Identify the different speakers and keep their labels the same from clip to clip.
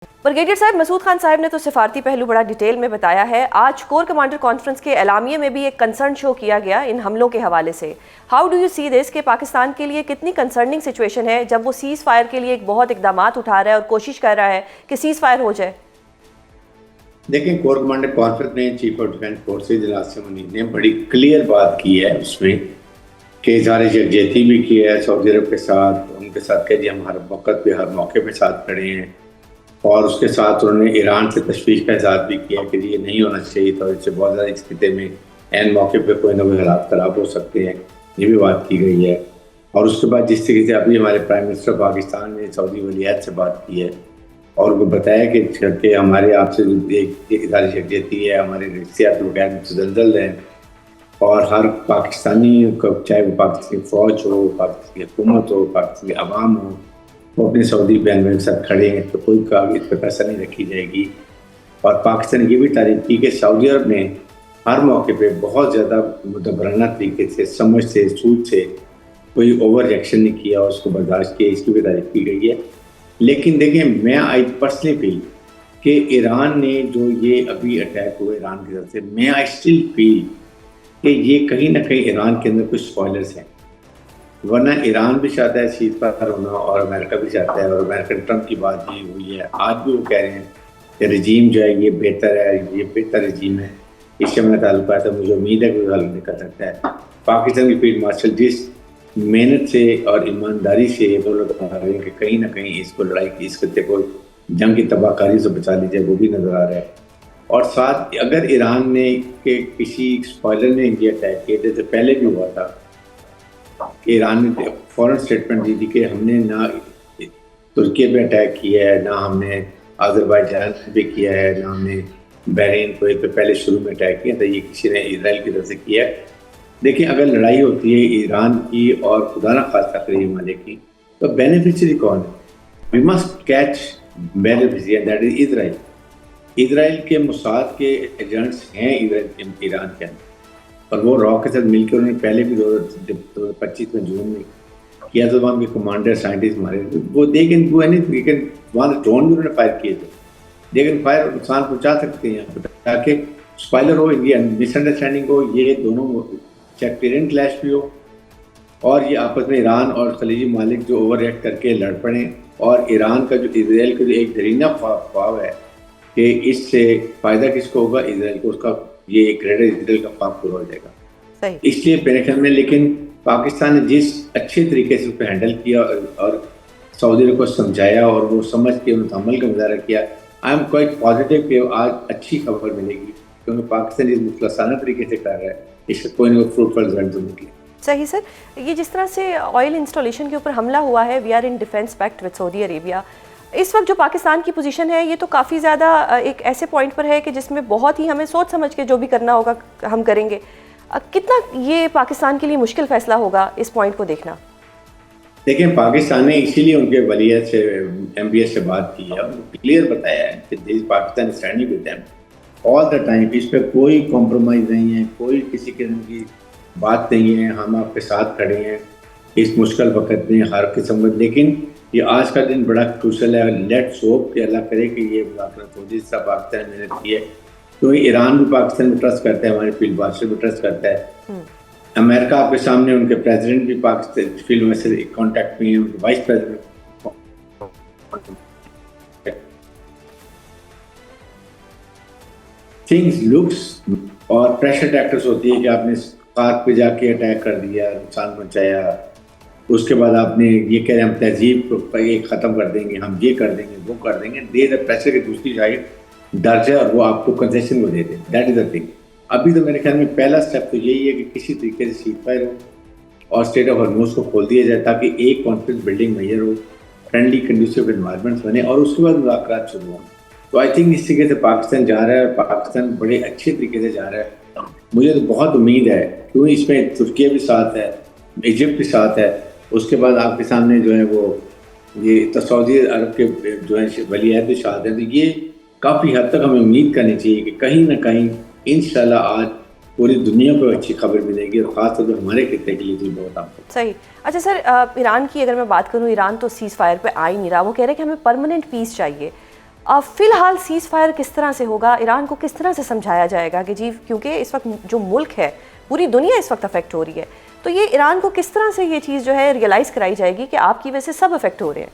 Speaker 1: Brigadier साहब, मसूद खान साहब ने तो सिफारती पहलू बड़ा डिटेल में बताया है। आज कोर कमांडर कॉन्फ्रेंस के एलामिये में भी एक कंसर्न शो किया गया इन हमलों के हवाले से। How do you see this कि पाकिस्तान के लिए कितनी कंसर्निंग सिचुएशन है जब वो सीज़ फायर के लिए एक बहुत इकदाम उठा रहा है और कोशिश कर रहा है कि सीज़ फायर हो जाए?
Speaker 2: देखिए, कोर कमांडर कॉन्फ्रेंस में chief of defence forces Asim Munir ने बड़ी क्लियर बात की है उसमें कि इज़हार यकजहती भी की है सऊदी अरब के साथ, उनके साथ कह दिया हम हर वक्त पे हर मौके पे साथ खड़े हैं। और उसके साथ उन्होंने ईरान से तशवीश का इज़हार भी किया कि ये नहीं होना चाहिए था, इससे बहुत ज़्यादा इस खिते में एन मौके पे कोई ना कोई हालात ख़राब हो सकते हैं, ये भी बात की गई है। और उसके बाद जिस तरीके से अभी हमारे प्राइम मिनिस्टर पाकिस्तान ने सऊदी वलीअहद से बात की है और उनको बताया कि हमारे आपसे एक इज़हार यकजहती है, हमारे रिश्ते वगैरह मुतज़लज़ल हैं और हर पाकिस्तानी को, चाहे वो पाकिस्तानी फ़ौज हो, पाकिस्तानी हुकूमत हो, पाकिस्तानी अवाम हो, वो अपने सऊदी बहन के साथ खड़े हैं, तो कोई इस पर पैसा नहीं रखी जाएगी। और पाकिस्तान ने ये भी तारीफ की कि सऊदी अरब ने हर मौके पे बहुत ज़्यादा मुदब्बराना तरीके से, समझ से, सूझ से कोई ओवर रिएक्शन नहीं किया, उसको बर्दाश्त किया, इसकी भी तारीफ की गई है। लेकिन देखिए, मैं आई पर्सनली फील कि ईरान ने जो ये अभी अटैक हुए ईरान की तरफ से, मैं आई स्टिल फील कि ये कहीं ना कहीं ईरान के अंदर कुछ स्पॉयलर्स हैं। वरना ईरान भी चाहता है सीज फायर होना और अमेरिका भी चाहता है, और अमेरिकन ट्रंप की बात ये हुई है, आज भी वो कह रहे हैं कि रजीम जो है ये बेहतर है, ये बेहतर रजीम है, इससे मेरा ताल्लुक है। तो मुझे उम्मीद है कि हल निकल सकता है। पाकिस्तान की फील्ड मार्शल जिस मेहनत से और ईमानदारी से वो लोग बता रहे हैं कि कहीं ना कहीं इसको लड़ाई की, इस खत्ते को जंग की तबाहकारी से बचा लीजिए, वो भी नजर आ रहा है। और साथ अगर ईरान ने के किसी स्पॉइलर ने ये अटैक किया, जैसे पहले भी हुआ था कि ईरान ने फौरन स्टेटमेंट दी थी कि हमने ना तुर्की पे अटैक किया है, ना हमने अजरबैजान पे किया है, ना हमने बहरीन को पे पहले शुरू में अटैक किया था, ये किसी ने इजराइल की तरफ से किया है। देखिए, अगर लड़ाई होती है ईरान की और खुदा ना खास्ता करे मलिक की, तो बेनिफिशियरी कौन है? We must catch beneficiary, that is Israel. Israel के मोसाद के एजेंट्स हैं ईरान के अंदर, और वो रॉ के साथ मिलकर उन्होंने पहले भी 2025 में जून में किया था। वहाँ के कमांडर साइंटिस्ट मारे वो लेकिन वहाँ ड्रोन भी उन्होंने फायर किए थे, लेकिन फायर नुकसान पहुँचा सकते हैं ताकि स्पॉइलर हो, ये मिसअंडरस्टैंडिंग हो, ये दोनों सेक्टेरियन क्लैश भी हो, और ये आपस में ईरान और खलीजी मालिक जो ओवर रिएक्ट करके लड़ पड़े, और ईरान का जो इसराइल का जो एक दरीना ख्वाब है कि इससे फ़ायदा किसको होगा, इसराइल को, उसका ये एक ग्रेटर इसराइल का ख्वाब पूरा हो जाएगा। इसलिए मेरे ख्याल में, लेकिन पाकिस्तान ने जिस अच्छे तरीके से उसको हैंडल किया और सऊदी अरब को समझाया और वो समझ के उन्होंने अमल का मुजाहरा किया, आई एम क्वाइट पॉजिटिव कि आज अच्छी खबर मिलेगी, क्योंकि पाकिस्तान इस मुखलसाना तरीके से कर रहा है, इससे कोई ना कोई फ्रूटफुल रिजल्ट तो निकले।
Speaker 1: सही सर, ये जिस तरह से ऑयल इंस्टॉलेशन के ऊपर हमला हुआ है, we are in defence pact with Saudi Arabia, इस वक्त जो पाकिस्तान की पोजीशन है ये तो काफ़ी ज़्यादा एक ऐसे पॉइंट पर है कि जिसमें बहुत ही हमें सोच समझ के जो भी करना होगा हम करेंगे। कितना ये पाकिस्तान के लिए मुश्किल फैसला होगा इस पॉइंट को देखना?
Speaker 2: देखिए, पाकिस्तान ने इसीलिए उनके वलीयत से MBS से बात की है, उनको क्लियर बताया है कि this Pakistan standing with them all the time, इस पर कोई कॉम्प्रोमाइज़ नहीं है, कोई किसी किस्म की बात नहीं है, हम आपके साथ खड़े हैं इस मुश्किल वक्त में हर किस्म में। लेकिन ये आज का दिन बड़ा क्रूशल है, लेट्स होप कि अल्लाह करे कि ये मुलाकात हो, जिस तरह पाकिस्तान मेहनत की है, तो ईरान भी पाकिस्तान में ट्रस्ट करता है, हमारे फील्ड मार्शल भी ट्रस्ट करता है, अमेरिका आपके सामने, उनके प्रेसिडेंट भी पाकिस्तान फील्ड में से कॉन्टैक्ट में है, उनके वाइस प्रेसिडेंट थिंग्स लुक्स, और प्रेशर टैक्टिक्स होती है कि आपने पार्क पे जाके अटैक कर दिया, नुकसान पहुंचाया, उसके बाद आपने ये कह रहे हम तहजीब को ये ख़त्म कर देंगे, हम ये कर देंगे, वो कर देंगे, दे द प्रेशर की दूसरी साइड डर जाए और वो आपको कंसेशन को दे दे, दैट इज़ द थिंग। अभी तो मेरे ख्याल में पहला स्टेप तो यही है कि किसी तरीके से सीज फायर हो और स्टेट ऑफ हॉर्मोज को खोल दिया जाए, ताकि एक कॉन्फ्लिक्ट बिल्डिंग मैयर हो, फ्रेंडली कंडूसिव एनवायरनमेंट बने, और उसके बाद मुलाकात शुरू हो। तो आई थिंक इस तरीके से पाकिस्तान जा रहा है, और पाकिस्तान बड़े अच्छे तरीके से जा रहा है। मुझे तो बहुत उम्मीद है, क्योंकि इसमें तुर्की भी साथ है, इजिप्ट भी साथ है, उसके बाद आपके सामने जो है वो ये तो सऊदी अरब के जो है वलीअहद भी साथ है। तो ये काफ़ी हद तक हमें उम्मीद करनी चाहिए कि कहीं ना कहीं इंशाल्लाह आज पूरी दुनिया को अच्छी खबर मिलेगी, और ख़ासतौर पर हमारे खिते के लिए भी बहुत आपको
Speaker 1: सही। अच्छा सर, ईरान की अगर मैं बात करूँ, ईरान तो सीज़ फायर पे आ ही नहीं रहा, वो कह रहे हैं कि हमें परमानेंट पीस चाहिए। फिलहाल सीज़ फायर किस तरह से होगा, ईरान को किस तरह से समझाया जाएगा कि जी, क्योंकि इस वक्त जो मुल्क है, पूरी दुनिया इस वक्त अफेक्ट हो रही है, तो ये ईरान को किस तरह से ये चीज़ जो है रियलाइज़ कराई जाएगी कि आपकी वजह से सब अफेक्ट हो रहे हैं?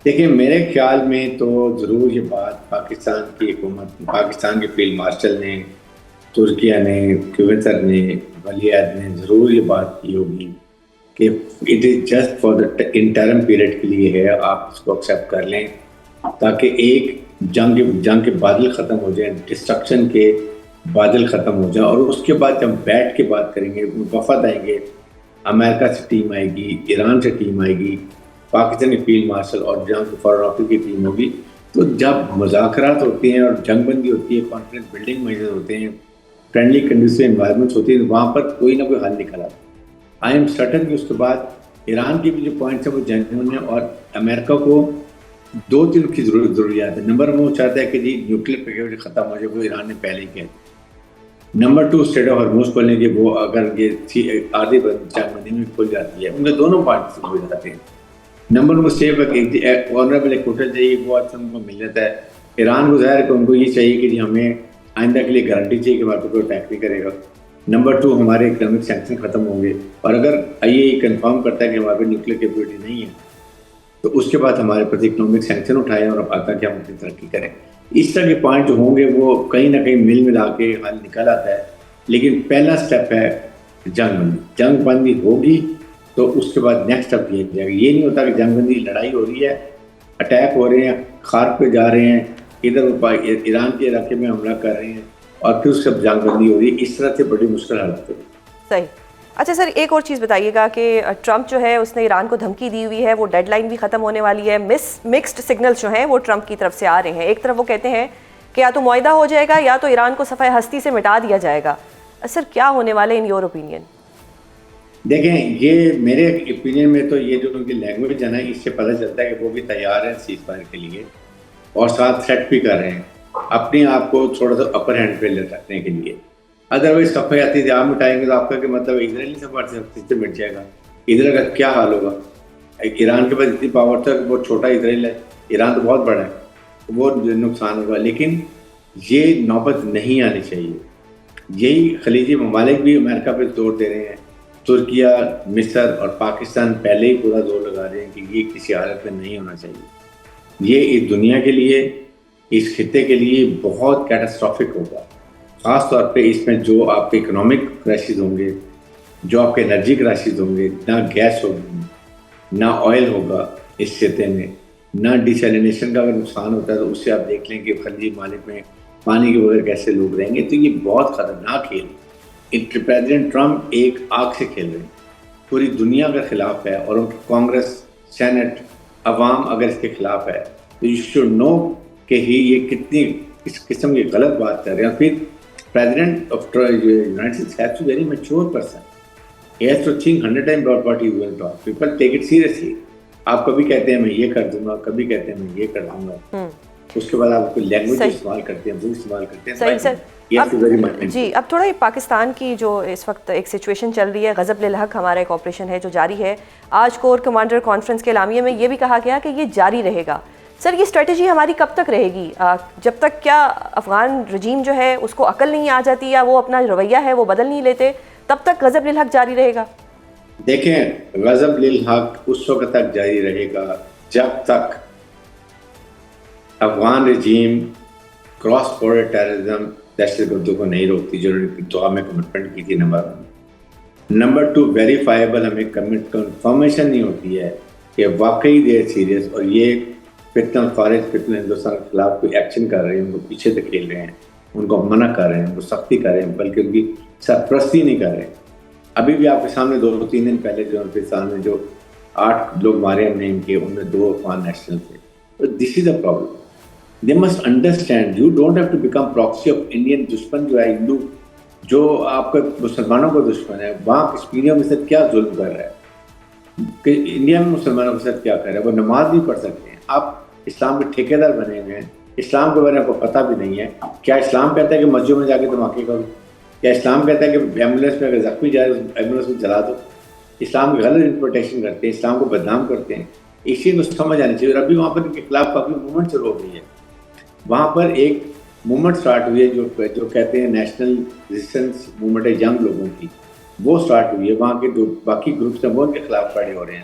Speaker 2: देखिए, मेरे ख्याल में तो ज़रूर ये बात पाकिस्तान की हुकूमत, पाकिस्तान के फील्ड मार्शल ने, तुर्किया ने, क्वेतर ने, वलीअहद ने ज़रूर ये बात की होगी कि it is just for the interim period के लिए है, आप इसको एक्सेप्ट कर लें, ताकि एक जंग के बादल ख़त्म हो जाए, डिस्ट्रक्शन के बादल ख़त्म हो जाए, और उसके बाद जब बैठ के बात करेंगे, वफद आएंगे, अमेरिका से टीम आएगी, ईरान से टीम आएगी, पाकिस्तानी फील्ड मार्शल और जहाँ की फॉरेन ऑफिस की टीम होगी, तो जब मुज़ाकरात होते हैं और जंगबंदी होती है, कॉन्फ्लिक्ट बिल्डिंग मेजर होते हैं, फ्रेंडली कंडीसिव एनवायरनमेंट्स होती है, तो वहाँ पर कोई ना कोई हल निकल आता है। आई एम सर्टन कि उसके बाद ईरान के भी जो पॉइंट्स हैं वो जेन्युइन है, और अमेरिका को दो चीज़ों की ज़रूरियात है। नंबर 1, वो चाहता है कि जी न्यूक्लियर पैकेज ख़त्म हो जाए, वो ईरान ने पहले ही किया। नंबर 2, स्ट्रेट ऑफ हॉर्मुज़ खोलने के, वो अगर ये आधी जंगबंदी में खुल जाती है, उनके दोनों पार्ट हो जाते हैं। नंबर 1 सेफ एक ऑनरेबल एक होटल चाहिए, वो अच्छा उनको मिल जाता है। ईरान को ज़ाहिर है कि उनको ये चाहिए कि जी हमें आइंदा के लिए गारंटी चाहिए कि हमारे पर कोई अटैक नहीं करेगा। नंबर 2, हमारे इकोनॉमिक सैंक्शन ख़त्म होंगे, और अगर आईएई कंफर्म करता है कि हमारे पास न्यूक्लियर कैपेबिलिटी नहीं है, तो उसके बाद हमारे प्रति इकोनॉमिक सैंक्शन उठाएं और आता कि हम अपनी तरक्की करें। इस तरह के पॉइंट जो होंगे वो कहीं ना कहीं मिल मिला के हल निकल आता है। लेकिन पहला स्टेप है जंगबंदी होगी, तो उसके बाद नेक्स्ट स्टेप ये जाएगा। ये नहीं होता कि जंगबंदी लड़ाई हो रही है, अटैक हो रहे हैं, खार पे जा रहे हैं, इधर ईरान के इलाके में हमला कर रहे हैं, और फिर उसके बाद जंगबंदी हो रही है। इस तरह से बड़ी मुश्किल हालत होगी।
Speaker 1: सही। अच्छा सर, एक और चीज़ बताइएगा कि ट्रंप जो है उसने ईरान को धमकी दी हुई है, वो डेडलाइन भी ख़त्म होने वाली है। मिक्स्ड सिग्नल्स जो हैं वो ट्रंप की तरफ से आ रहे हैं। एक तरफ वो कहते हैं कि या तो मुआहदा हो जाएगा या तो ईरान को सफ़ाए हस्ती से मिटा दिया जाएगा। सर, क्या होने वाले इन योर ओपिनियन?
Speaker 2: देखें, ये मेरे ओपिनियन में तो ये जो उनकी लैंग्वेज है ना, इससे पता चलता है कि वो भी तैयार हैं सीज फायर के लिए, और साथ थ्रेट भी कर रहे हैं अपने आप को थोड़ा सा अपर हैंड पे ले रखने के लिए। अदरवाइज सफ़ाई हस्ती से आप मिटाएंगे तो आपका क्या मतलब इजराइल सफ़ाई हस्ती से मिट जाएगा? इजराइल का क्या हाल होगा? ईरान के पास इतनी पावर था कि वो छोटा इजराइल है, ईरान तो बहुत बड़ा है, वो नुकसान होगा। लेकिन ये नौबत नहीं आनी चाहिए। यही खलीजी ममालिक भी अमेरिका पे जोर दे रहे हैं। तुर्किया, मिस्र और पाकिस्तान पहले ही पूरा जोर लगा रहे हैं कि ये किसी हालत में नहीं होना चाहिए। ये इस दुनिया के लिए, इस खित्ते के लिए बहुत कैटास्ट्रॉफिक होगा। ख़ास तौर पे इसमें जो आपके इकोनॉमिक क्रैशेस होंगे, जो आपके एनर्जी क्रैशेस होंगे, ना गैस होगी, ना ऑयल होगा इस खित्ते में, ना डिसैलिनेशन का अगर नुकसान होता है तो उससे आप देख लें कि खलीजी मालिक में पानी के बगैर कैसे लोग रहेंगे। तो ये बहुत ख़तरनाक खेल, प्रेसिडेंट ट्रंप एक आग से खेल रहे हैं। पूरी दुनिया के खिलाफ है, और उनकी कांग्रेस, सेनेट, अवाम अगर इसके खिलाफ है, तो यू शुड नो कि ये कितनी इस किस्म की गलत बात कर रहे हैं। फिर president of United States has to very mature person, he has to think 100 time about what he will talk. People take it seriously. आप कभी कहते हैं मैं ये कर दूंगा, कभी कहते हैं मैं ये कर दूंगा, उसके बाद आप लैंग्वेज इस्तेमाल करते हैं, वो इस्तेमाल करते हैं।
Speaker 1: सही सर। जी, अब थोड़ा पाकिस्तान की जो इस वक्त एक सिचुएशन चल रही है, गज़ब लिल हक हमारा एक ऑपरेशन है जो जारी है। आज कोर कमांडर कॉन्फ्रेंस के एलामिया में ये भी कहा गया कि ये जारी रहेगा। सर, ये स्ट्रेटजी हमारी कब तक रहेगी? जब तक क्या अफ़गान रजीम जो है उसको अकल नहीं आ जाती या वो अपना रवैया है वो बदल नहीं लेते, तब तक गज़ब लिल हक जारी रहेगा?
Speaker 2: देखें, गज़ब लिल हक उस वक्त तक जारी रहेगा जब तक अफ़गान रजीम क्रॉस बॉर्डर टेररिज्म, दहशतगर्दों को नहीं रोकती, जो दुआ में कमिटमेंट की थी। नंबर 2, वेरीफाइबल हमें कंफर्मेशन नहीं होती है कि वाकई दे सीरियस, और ये फितना फारिज फितना हिंदुस्तान के खिलाफ कोई एक्शन कर रहे हैं, उनको पीछे धकेल रहे हैं, उनको मना कर रहे हैं, उनको सख्ती कर रहे हैं, बल्कि उनकी सरपरस्ती नहीं कर रहे हैं। अभी भी आपके सामने 2-3 दिन पहले जो पाकिस्तान में जो 8 लोग मारे हमने इनके, उनमें 2 अफगान नेशनल थे। तो this is a problem. They must understand you don't have to become proxy of Indian दुश्मन जो है हिंदू, जो आपके मुसलमानों का दुश्मन है, वहाँ कश्मीरियों के साथ क्या जुल्म कर रहा है, कि इंडिया में मुसलमानों के साथ क्या कर रहा है। वो नमाज नहीं पढ़ सकते हैं, आप इस्लाम के ठेकेदार बने हुए हैं। इस्लाम के बारे में आपको पता भी नहीं है। क्या इस्लाम कहता है कि मस्जिदों में जाके धमाके करो? क्या इस्लाम कहता है कि एम्बुलेंस में अगर जख्मी जाए एम्बुलेंस को जला दो? इस्लाम की गलत इंटरप्रिटेशन करते हैं, इस्लाम को बदनाम करते हैं। इसी को समझ आनी चाहिए। और अभी वहाँ पर इनके खिलाफ काफ़ी मूवमेंट शुरू हो गई है। वहाँ पर एक मूवमेंट स्टार्ट हुई है जो कहते हैं नेशनल रेजिस्टेंस मूवमेंट है यंग लोगों की, वो स्टार्ट हुई है। वहाँ के जो बाकी ग्रुप्स हैं वो इनके खिलाफ खड़े हो रहे हैं।